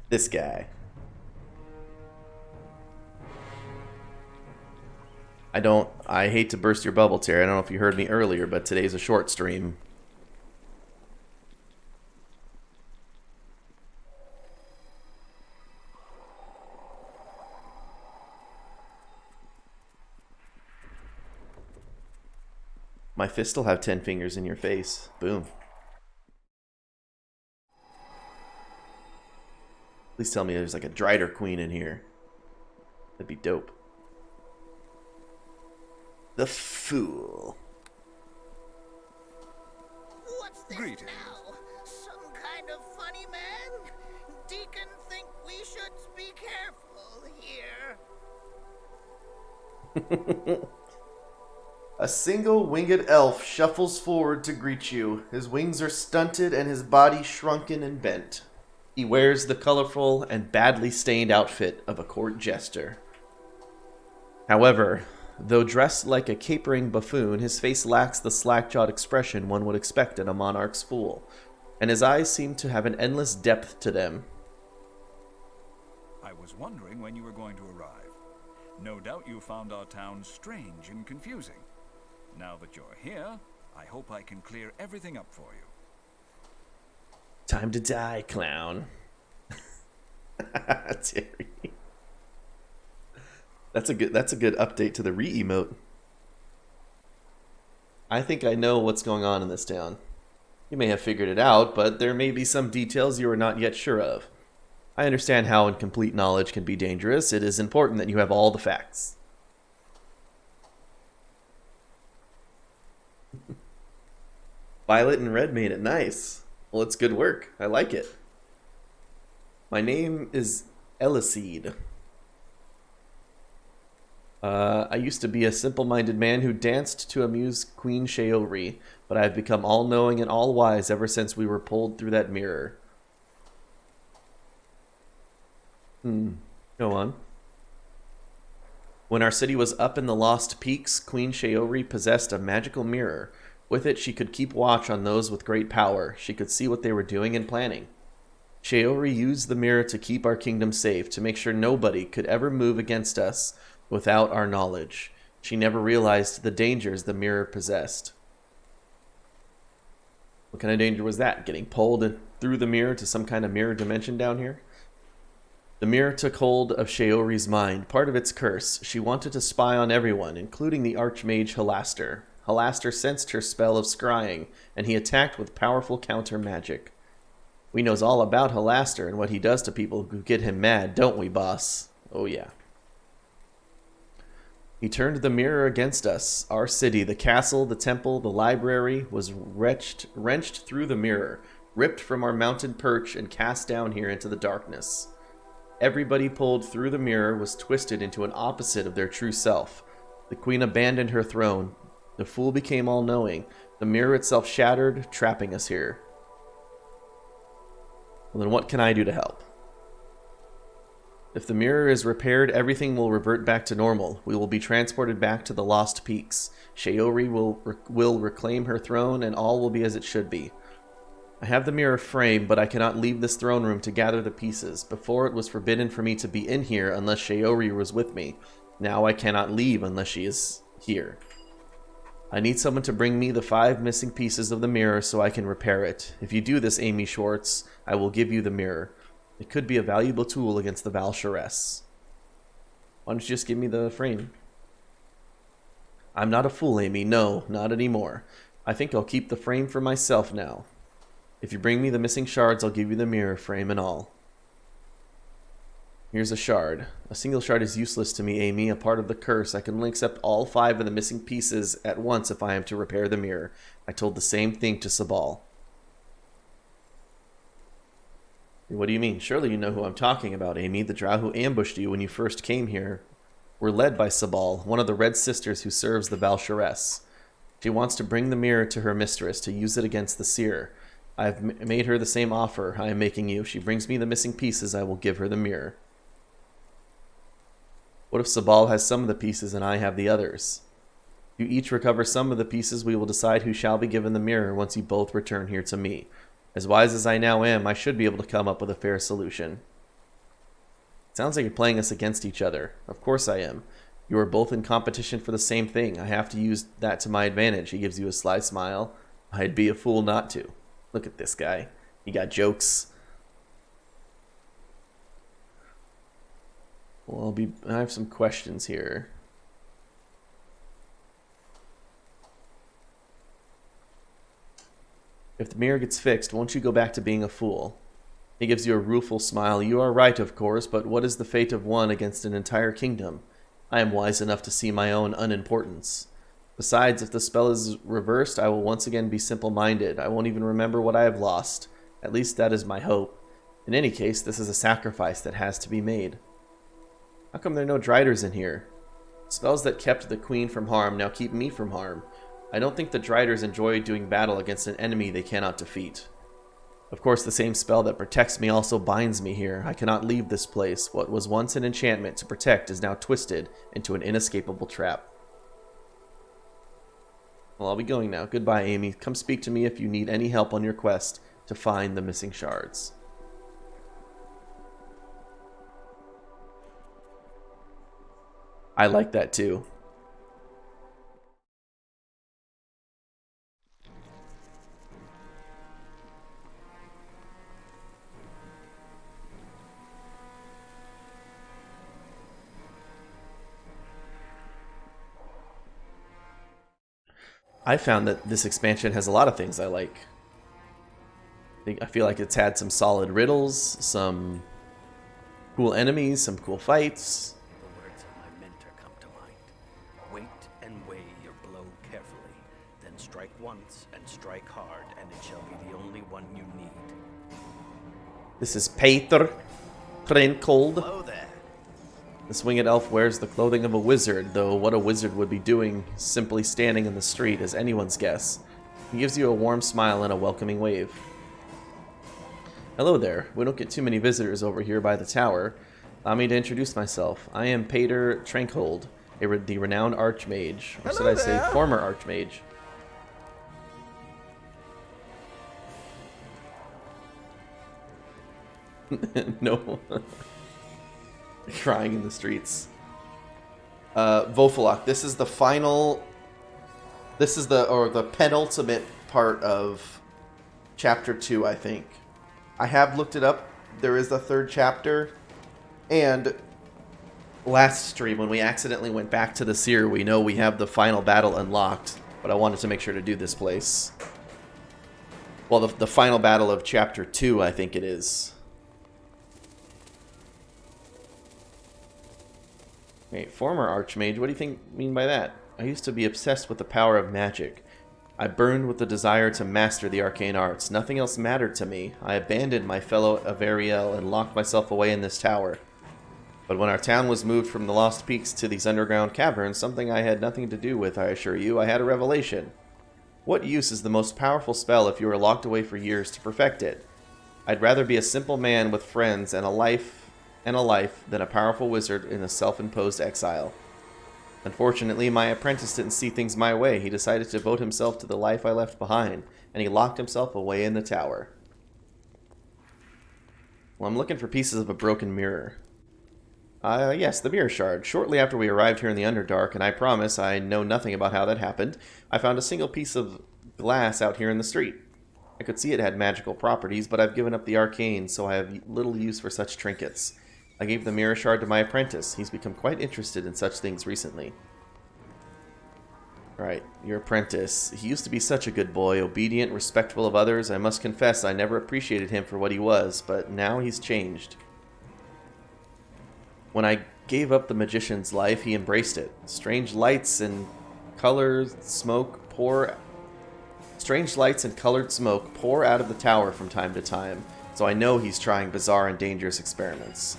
This guy. I hate to burst your bubble, Terry. I don't know if you heard me earlier, but today's a short stream. My fist will have 10 fingers in your face. Boom. Please tell me there's like a Drider Queen in here. That'd be dope. The Fool. this Greetings. now? Some kind of funny man? Deacon think we should be careful here. A single winged elf shuffles forward to greet you. His wings are stunted and his body shrunken and bent. He wears the colorful and badly stained outfit of a court jester. However, though dressed like a capering buffoon, his face lacks the slack-jawed expression one would expect in a monarch's fool, and his eyes seem to have an endless depth to them. I was wondering when you were going to arrive. No doubt you found our town strange and confusing. Now that you're here, I hope I can clear everything up for you. Time to die, clown. Terry. That's a good update to the re-emote. I think I know what's going on in this town. You may have figured it out, but there may be some details you are not yet sure of. I understand how incomplete knowledge can be dangerous. It is important that you have all the facts. Violet and red made it nice. Well, it's good work. I like it. My name is Eliseed. I used to be a simple-minded man who danced to amuse Queen Sheori, but I have become all-knowing and all-wise ever since we were pulled through that mirror. Go on. When our city was up in the Lost Peaks, Queen Sheori possessed a magical mirror. With it, she could keep watch on those with great power. She could see what they were doing and planning. Sheori used the mirror to keep our kingdom safe, to make sure nobody could ever move against us without our knowledge. She never realized the dangers the mirror possessed. What kind of danger was that? Getting pulled through the mirror to some kind of mirror dimension down here? The mirror took hold of Sheori's mind, part of its curse. She wanted to spy on everyone, including the Archmage Halaster. Halaster sensed her spell of scrying, and he attacked with powerful counter magic. We knows all about Halaster and what he does to people who get him mad, don't we, boss? Oh yeah. He turned the mirror against us. Our city, the castle, the temple, the library, was wrenched through the mirror, ripped from our mountain perch and cast down here into the darkness. Everybody pulled through the mirror was twisted into an opposite of their true self. The queen abandoned her throne. The fool became all-knowing. The mirror itself shattered, trapping us here. Well, then what can I do to help? If the mirror is repaired, everything will revert back to normal. We will be transported back to the Lost Peaks. Sheori will reclaim her throne, and all will be as it should be. I have the mirror frame, but I cannot leave this throne room to gather the pieces. Before, it was forbidden for me to be in here unless Sheori was with me. Now I cannot leave unless she is here. I need someone to bring me the 5 missing pieces of the mirror so I can repair it. If you do this, Amy Schwartz, I will give you the mirror. It could be a valuable tool against the Valsharess. Why don't you just give me the frame? I'm not a fool, Amy. No, not anymore. I think I'll keep the frame for myself now. If you bring me the missing shards, I'll give you the mirror, frame and all. Here's a shard. A single shard is useless to me, Amy. A part of the curse. I can only accept all 5 of the missing pieces at once if I am to repair the mirror. I told the same thing to Sabal. What do you mean? Surely you know who I'm talking about, Amy. The drow who ambushed you when you first came here were led by Sabal, one of the Red Sisters who serves the Valsharess. She wants to bring the mirror to her mistress to use it against the seer. I've made her the same offer I am making you. If she brings me the missing pieces, I will give her the mirror. What if Sabal has some of the pieces and I have the others? If you each recover some of the pieces, we will decide who shall be given the mirror once you both return here to me. As wise as I now am, I should be able to come up with a fair solution. Sounds like you're playing us against each other. Of course I am. You are both in competition for the same thing. I have to use that to my advantage. He gives you a sly smile. I'd be a fool not to. Look at this guy. He got jokes. Well, I have some questions here. If the mirror gets fixed, won't you go back to being a fool? He gives you a rueful smile. You are right, of course, but what is the fate of one against an entire kingdom? I am wise enough to see my own unimportance. Besides, if the spell is reversed, I will once again be simple-minded. I won't even remember what I have lost. At least that is my hope. In any case, this is a sacrifice that has to be made. How come there are no Driders in here? Spells that kept the queen from harm now keep me from harm. I don't think the Driders enjoy doing battle against an enemy they cannot defeat. Of course, the same spell that protects me also binds me here. I cannot leave this place. What was once an enchantment to protect is now twisted into an inescapable trap. Well, I'll be going now. Goodbye, Amy. Come speak to me if you need any help on your quest to find the missing shards. I like that too. I found that this expansion has a lot of things I like. I feel like it's had some solid riddles, some cool enemies, some cool fights. The words of my mentor come to mind. Wait and weigh your blow carefully, then strike once and strike hard, and it shall be the only one you need. This is Peter Trenkold. Hello there. This winged elf wears the clothing of a wizard, though what a wizard would be doing simply standing in the street is anyone's guess. He gives you a warm smile and a welcoming wave. Hello there. We don't get too many visitors over here by the tower. Allow me to introduce myself. I am Peter Trenkold, the renowned archmage. Or should I say former archmage. No. Crying in the streets. Vofelok, this is the final... This is the penultimate part of Chapter 2, I think. I have looked it up. There is a third chapter. And last stream, when we accidentally went back to the seer, we know we have the final battle unlocked. But I wanted to make sure to do this place. Well, the final battle of Chapter 2, I think it is. Okay, former archmage, what do you mean by that? I used to be obsessed with the power of magic. I burned with the desire to master the arcane arts. Nothing else mattered to me. I abandoned my fellow Avariel and locked myself away in this tower. But when our town was moved from the Lost Peaks to these underground caverns, something I had nothing to do with, I assure you, I had a revelation. What use is the most powerful spell if you are locked away for years to perfect it? I'd rather be a simple man with friends and a life than a powerful wizard in a self-imposed exile. Unfortunately, my apprentice didn't see things my way. He decided to devote himself to the life I left behind, and he locked himself away in the tower. Well, I'm looking for pieces of a broken mirror. Yes, the mirror shard. Shortly after we arrived here in the Underdark, and I promise I know nothing about how that happened, I found a single piece of glass out here in the street. I could see it had magical properties, but I've given up the arcane, so I have little use for such trinkets. I gave the mirror shard to my apprentice. He's become quite interested in such things recently. Right, your apprentice. He used to be such a good boy, obedient, respectful of others. I must confess I never appreciated him for what he was, but now he's changed. When I gave up the magician's life, he embraced it. Strange lights and colored smoke pour out of the tower from time to time, so I know he's trying bizarre and dangerous experiments.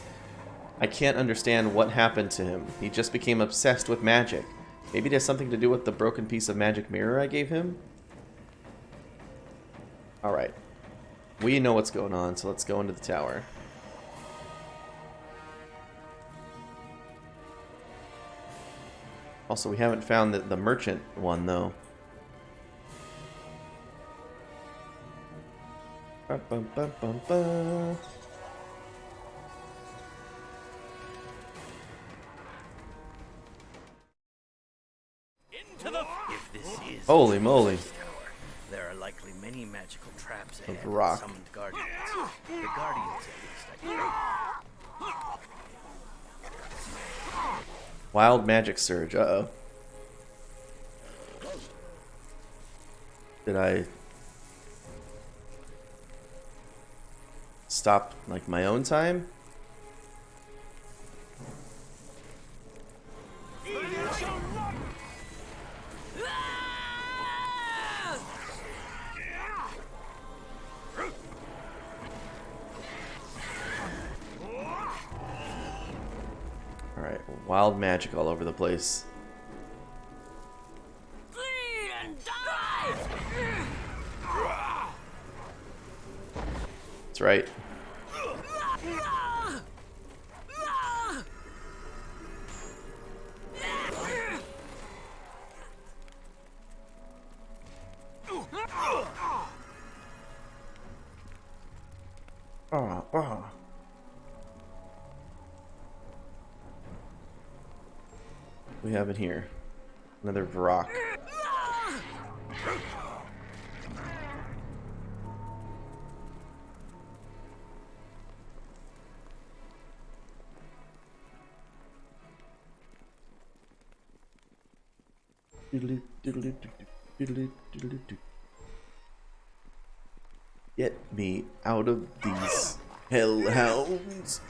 I can't understand what happened to him. He just became obsessed with magic. Maybe it has something to do with the broken piece of magic mirror I gave him? Alright. We know what's going on, so let's go into the tower. Also, we haven't found the merchant one, though. Ba-bum-bum-bum-bum. If this is Holy moly. tower, there are likely many magical traps Of ahead and rock. summoned guardians. The guardians, at least, I think. Wild magic surge. Uh-oh. Did I stop, like, my own time? Alright, wild magic all over the place. Bleed and die! That's right. We have it here. Another Vrock. Get me out of these hellhounds.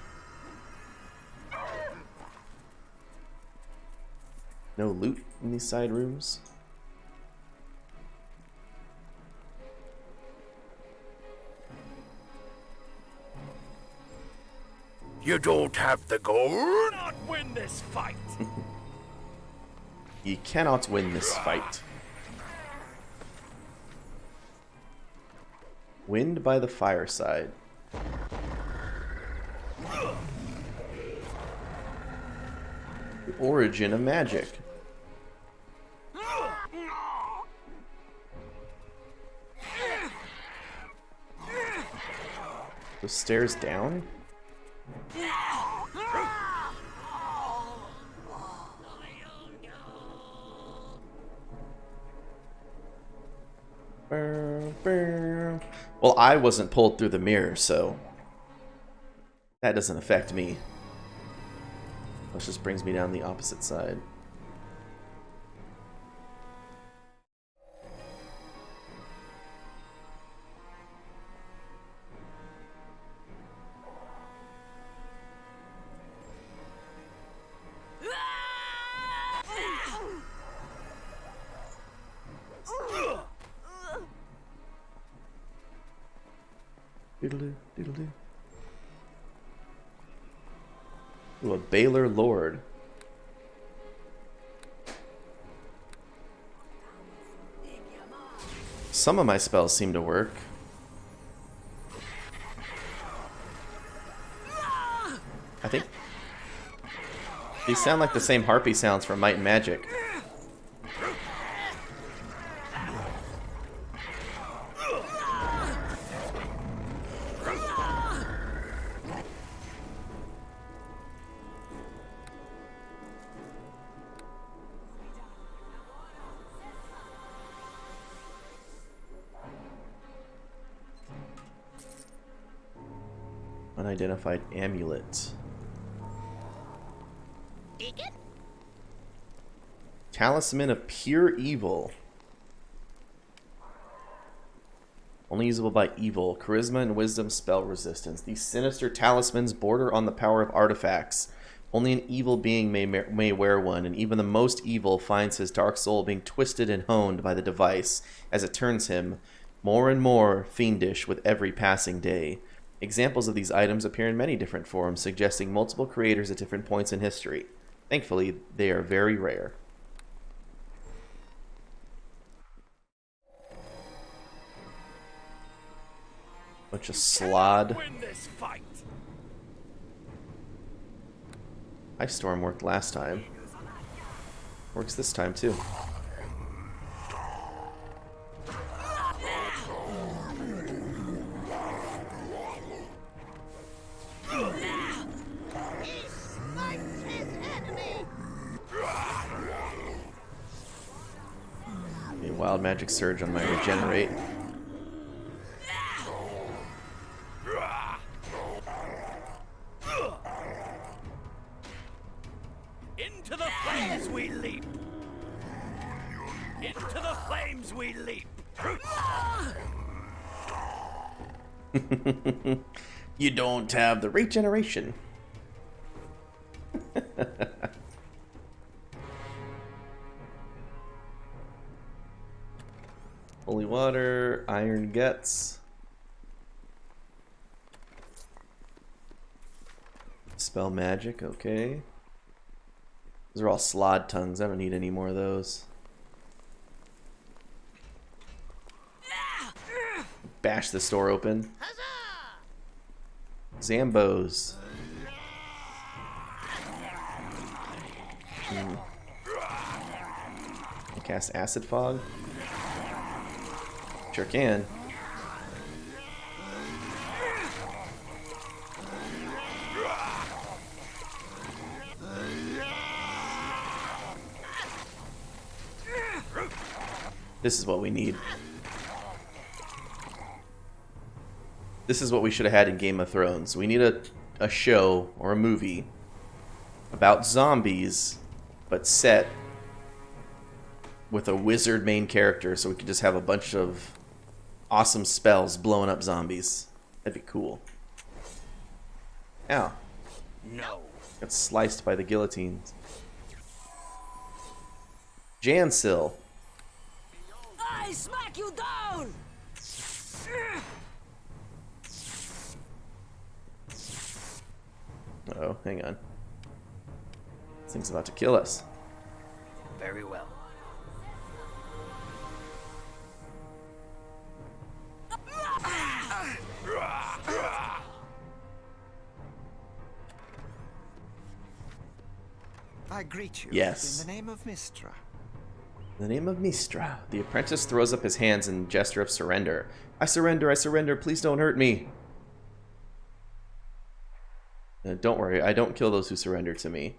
No loot in these side rooms. You don't have the gold? Not win this fight. You cannot win this fight. Wind by the fireside. The origin of magic. The stairs down? Well, I wasn't pulled through the mirror, so that doesn't affect me. This just brings me down the opposite side. Doodaloo, doodaloo. Ooh, a Baylor Lord. Some of my spells seem to work. I think these sound like the same harpy sounds from Might and Magic. Unidentified amulet. Deacon? Talisman of pure evil. Only usable by evil. Charisma and wisdom spell resistance. These sinister talismans border on the power of artifacts. Only an evil being may wear one, and even the most evil finds his dark soul being twisted and honed by the device as it turns him more and more fiendish with every passing day. Examples of these items appear in many different forms, suggesting multiple creators at different points in history. Thankfully, they are very rare. Bunch of slod. Win this fight. Ice Storm worked last time. Works this time too. A wild magic surge on my regenerate. Into the flames we leap. Into the flames we leap. You don't have the regeneration. Holy water, iron guts. Spell magic, okay. Those are all slod tongues. I don't need any more of those. Bash this door open. Huzzah! Zambos. Cast Acid Fog. Sure can. This is what we need. This is what we should have had in Game of Thrones. We need a show or a movie about zombies, but set with a wizard main character, so we could just have a bunch of awesome spells blowing up zombies. That'd be cool. Ow. No. Got sliced by the guillotines. Jansil. I smack you down! Uh-oh, hang on. This thing's about to kill us. Very well. I greet you Yes. in the name of Mistra. In the name of Mistra, the apprentice throws up his hands in gesture of surrender. I surrender, please don't hurt me. Don't worry, I don't kill those who surrender to me.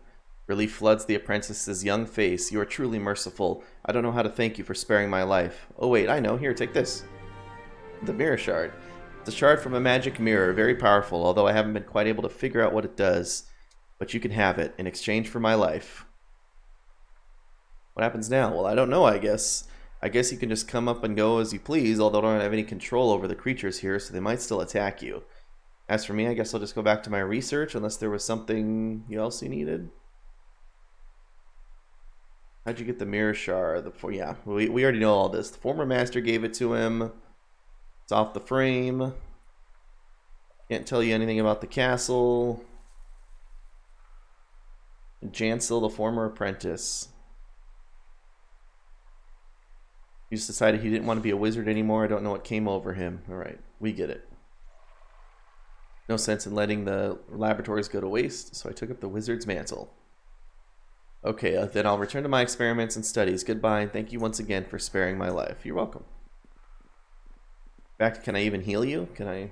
Relief floods the apprentice's young face. You are truly merciful. I don't know how to thank you for sparing my life. Oh wait, I know. Here, take this. The mirror shard. It's a shard from a magic mirror, very powerful, although I haven't been quite able to figure out what it does. But you can have it in exchange for my life. What happens now? Well, I don't know, I guess. I guess you can just come up and go as you please, although I don't have any control over the creatures here, so they might still attack you. As for me, I guess I'll just go back to my research, unless there was something else you needed. How'd you get the mirror shard? Yeah, we already know all this. The former master gave it to him. It's off the frame. Can't tell you anything about the castle. Jansil, the former apprentice. He just decided he didn't want to be a wizard anymore. I don't know what came over him. Alright, we get it. No sense in letting the laboratories go to waste, so I took up the wizard's mantle. Okay, then I'll return to my experiments and studies. Goodbye, and thank you once again for sparing my life. You're welcome. In fact, can I even heal you? Can I... Or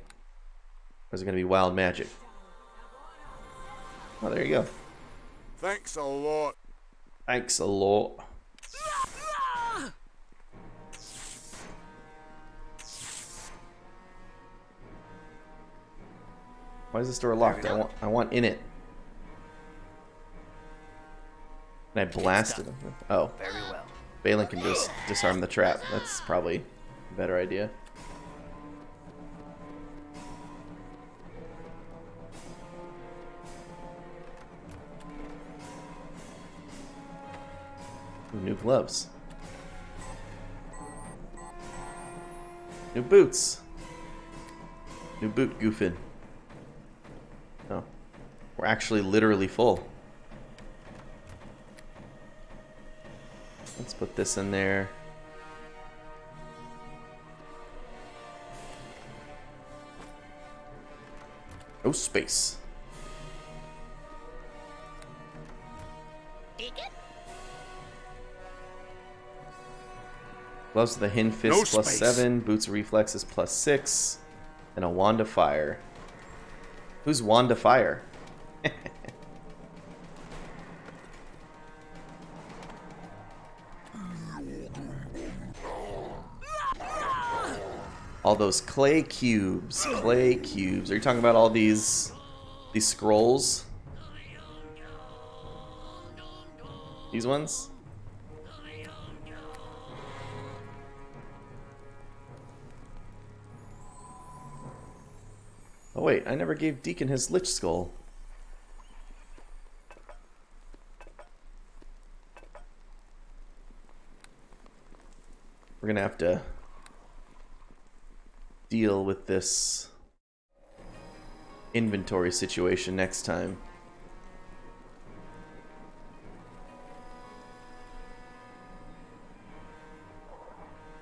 is it going to be wild magic? Oh, there you go. Thanks a lot. Thanks a lot. Why is this door locked? I want in it. And I blasted him. Oh. Very well. Balin can just disarm the trap. That's probably a better idea. Ooh, new gloves. New boots. New boot goofing. Oh. We're actually literally full. Let's put this in there. No space. Deacon? Gloves with a Hin Fist No plus space. 7, Boots Reflexes plus 6, and a Wand of Fire. Who's Wand of Fire? All those clay cubes. Clay cubes. Are you talking about all these scrolls? These ones? Oh wait, I never gave Deacon his Lich Skull. We're gonna have to deal with this inventory situation next time.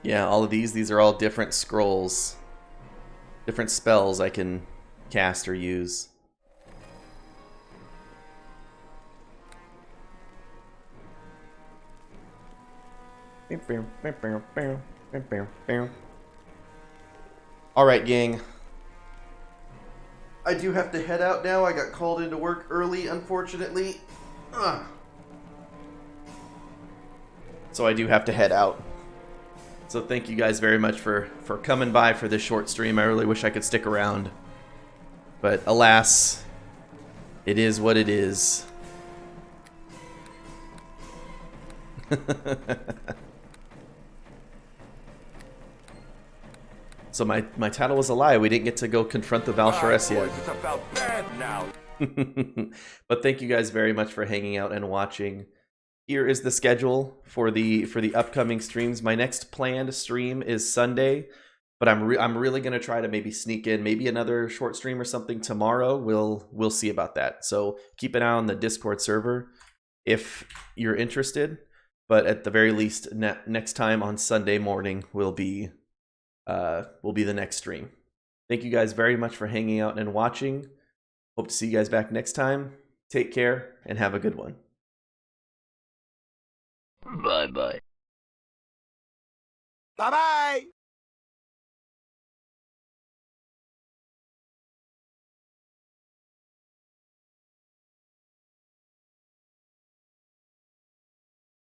Yeah, all of these are all different scrolls. Different spells I can cast or use. Alright, gang. I do have to head out now. I got called into work early, unfortunately. Ugh. So I do have to head out. So thank you guys very much for coming by for this short stream. I really wish I could stick around. But alas, it is what it is. So my title was a lie. We didn't get to go confront the Valsharess yet. It's about bad now. But thank you guys very much for hanging out and watching. Here is the schedule for the upcoming streams. My next planned stream is Sunday, but I'm really gonna try to maybe sneak in maybe another short stream or something tomorrow. We'll see about that. So keep an eye on the Discord server if you're interested. But at the very least, next time on Sunday morning will be the next stream. Thank you guys very much for hanging out and watching. Hope to see you guys back next time. Take care and have a good one. Bye-bye. Bye-bye.